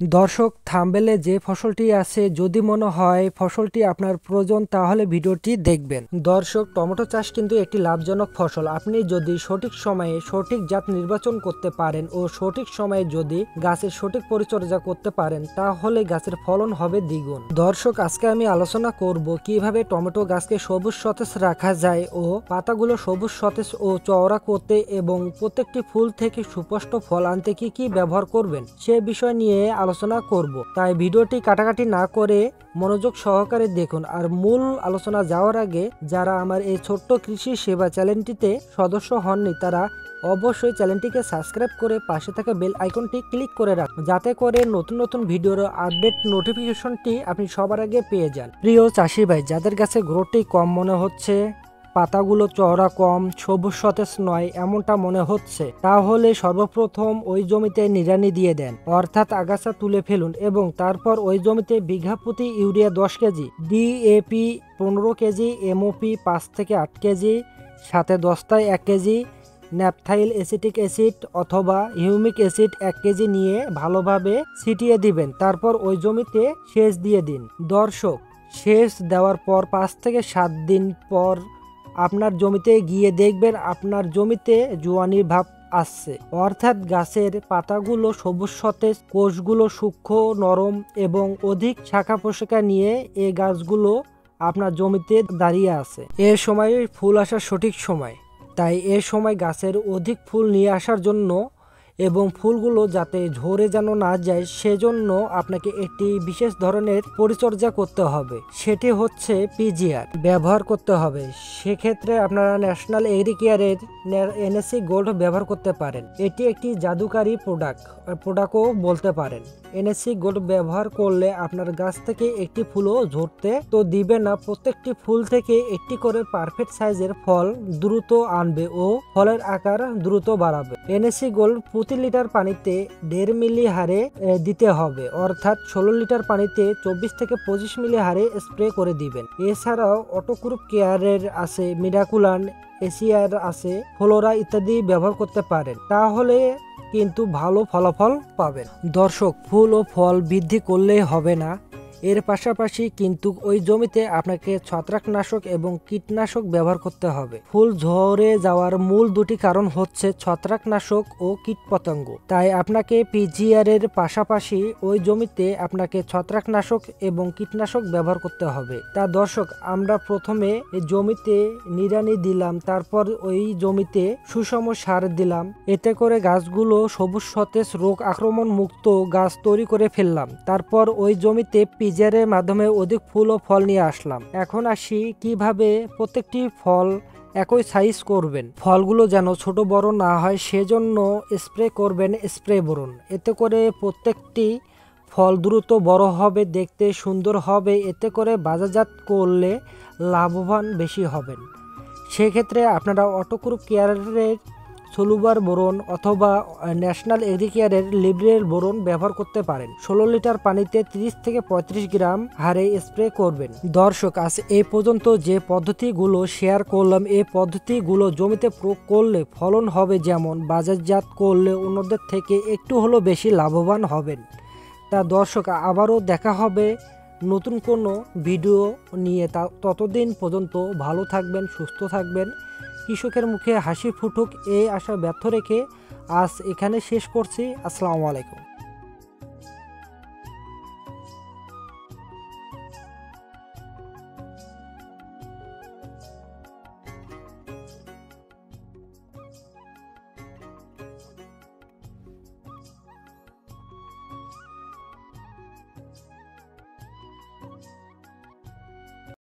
দর্শক, থাম্বনেলে যে ফসলটি আছে যদি মনে হয় ফসলটি আপনার প্রয়োজন তাহলে ভিডিওটি দেখবেন। দর্শক, টমেটো চাষ কিন্তু একটি লাভজনক ফসল। আপনি যদি সঠিক সময়ে সঠিক জাত নির্বাচন করতে পারেন ও সঠিক সময়ে যদি গাছের সঠিক পরিচর্যা করতে পারেন তাহলে গাছের ফলন হবে দ্বিগুণ। দর্শক, আজকে আমি আলোচনা করব কিভাবে টমেটো গাছকে সবুজ সতেজ রাখা যায় ও পাতাগুলো সবুজ সতেজ ও চওড়া করতে এবং প্রত্যেকটি ফুল থেকে সুস্পষ্ট ফল আনতে কি কি ব্যবহার করবেন সে বিষয় নিয়ে আলোচনা করব। তাই ভিডিওটি কাটাকাটি না করে মনোযোগ সহকারে দেখুন। আর মূল আলোচনা যাওয়ার আগে যারা আমার এই ছোট্ট কৃষি সেবা চ্যানেলটিতে সদস্য হননি তারা অবশ্যই চ্যানেলটিকে সাবস্ক্রাইব করে পাশে থাকা বেল আইকনটি ক্লিক করে রাখুন, যাতে করে নতুন নতুন ভিডিওর আপডেট নোটিফিকেশনটি আপনি সবার আগে পেয়ে যান। প্রিয় চাষি ভাই, যাদের কাছে গ্রোথটি কম মনে হচ্ছে, পাতাগুলো চওড়া কম, সবুজ সতেজ নয় এমনটা মনে হচ্ছে, তাহলে সর্বপ্রথম ওই জমিতে নিড়ানি দিয়ে দেন, অর্থাৎ আগাছা তুলে ফেলুন এবং তারপর ওই জমিতে বিঘা প্রতি urea 10 KG, DAP 15 KG, MOP 5 থেকে 8 কেজি, সাথে 10টায় 1 কেজি ন্যাপথাইল অ্যাসিটিক অ্যাসিড অথবা হিউমিক অ্যাসিড 1 কেজি নিয়ে ভালোভাবে ছিটিয়ে দিবেন। তারপর ওই জমিতে সেচ দিয়ে দিন। দর্শক, সেচ দেওয়ার পর 5 থেকে 7 দিন পর আপনার জমিতে গিয়ে দেখবেন আপনার জমিতে জোয়ানির ভাব আসছে, অর্থাৎ গাছের পাতাগুলো সবুজ সতেজ, কোষগুলো সূক্ষ্ম নরম এবং অধিক শাখা প্রশাখা নিয়ে এই গাছগুলো আপনার জমিতে দাঁড়িয়ে আছে। এ সময় ফুল আসার সঠিক সময়, তাই এ সময় গাছের অধিক ফুল নিয়ে আসার জন্য এবং ফুলগুলো যাতে ঝরে যেন না যায় সেজন্য আপনাকে একটি বিশেষ ধরনের পরিচর্যা করতে হবে, সেটি হচ্ছে পিজিআর ব্যবহার করতে হবে। সেক্ষেত্রে আপনারা ন্যাশনাল এগ্রিকেয়ারের এনএসি গোল্ড ব্যবহার করতে পারেন। এটি একটি জাদুকারী প্রোডাক্টও বলতে পারেন। এনএসি গোল্ড ব্যবহার করলে আপনার গাছ থেকে একটি ফুলও ঝরতে তো দিবে না, প্রত্যেকটি ফুল থেকে একটি করে পারফেক্ট সাইজের ফল দ্রুত আনবে ও ফলের আকার দ্রুত বাড়াবে। এনএসি গোল্ড প্রতি লিটার পানিতে 1.5 মিলি হারে দিতে হবে, অর্থাৎ 16 লিটার পানিতে 24 থেকে 25 মিলি হারে স্প্রে করে দিবেন। এছাড়াও অটোক্রুপ কেয়ারের আছে, মিরাকুলান, এসিয়ার আছে, ফ্লোরা ইত্যাদি ব্যবহার করতে পারেন, তাহলে কিন্তু ভালো ফলাফল পাবেন। দর্শক, ফুল ও ফল বৃদ্ধি করলেই হবে না, এর পাশাপাশি কিন্তু ওই জমিতে আপনাকে ছত্রাকনাশক এবং কীটনাশক ব্যবহার করতে হবে। ফুল ঝরে যাওয়ার মূল দুটি কারণ হচ্ছে ছত্রাকনাশক ও কীটপতঙ্গ, তাই আপনাকে পিজিআর এর পাশাপাশি ওই জমিতে আপনাকে ছত্রাকনাশক এবং কীটনাশক ব্যবহার করতে হবে। তা দর্শক, আমরা প্রথমে জমিতে নিড়ানি দিলাম, তারপর ওই জমিতে সুষম সার দিলাম, এতে করে গাছগুলো সবুজ সতেজ রোগ আক্রমণ মুক্ত গাছ তৈরি করে ফেললাম। তারপর ওই জমিতে পিজিআরের মাধ্যমে অধিক ফুল ও ফল নিয়ে আসলাম। এখন আসি কিভাবে প্রত্যেকটি ফল একই সাইজ করবেন, ফলগুলো যেন ছোট বড় না হয় সেজন্য স্প্রে করবেন স্প্রে বোরন। এতে করে প্রত্যেকটি ফল দ্রুত বড় হবে, দেখতে সুন্দর হবে, এতে করে বাজারজাত করলে লাভবান বেশি হবেন। সেক্ষেত্রে আপনারা অটোক্রুপ কেয়ারের সলুবার বোরন অথবা ন্যাশনাল এগ্রিকেয়ারের লিব্রেল বোরন ব্যবহার করতে পারেন। 16 লিটার পানিতে 30 থেকে 35 গ্রাম হারে স্প্রে করবেন। দর্শক, আজ এই পর্যন্ত যে পদ্ধতিগুলো শেয়ার করলাম, এই পদ্ধতিগুলো জমিতে প্রয়োগ করলে ফলন হবে যেমন, বাজারজাত করলে অন্যদের থেকে একটু হলেও বেশি লাভবান হবেন। তা দর্শক, আবারও দেখা হবে নতুন কোনো ভিডিও নিয়ে। ততদিন পর্যন্ত ভালো থাকবেন, সুস্থ থাকবেন, কৃষকের মুখে হাসি ফুটুক এই আশা ব্যর্থ রেখে আজ এখানে শেষ করছি। আসসালামু আলাইকুম।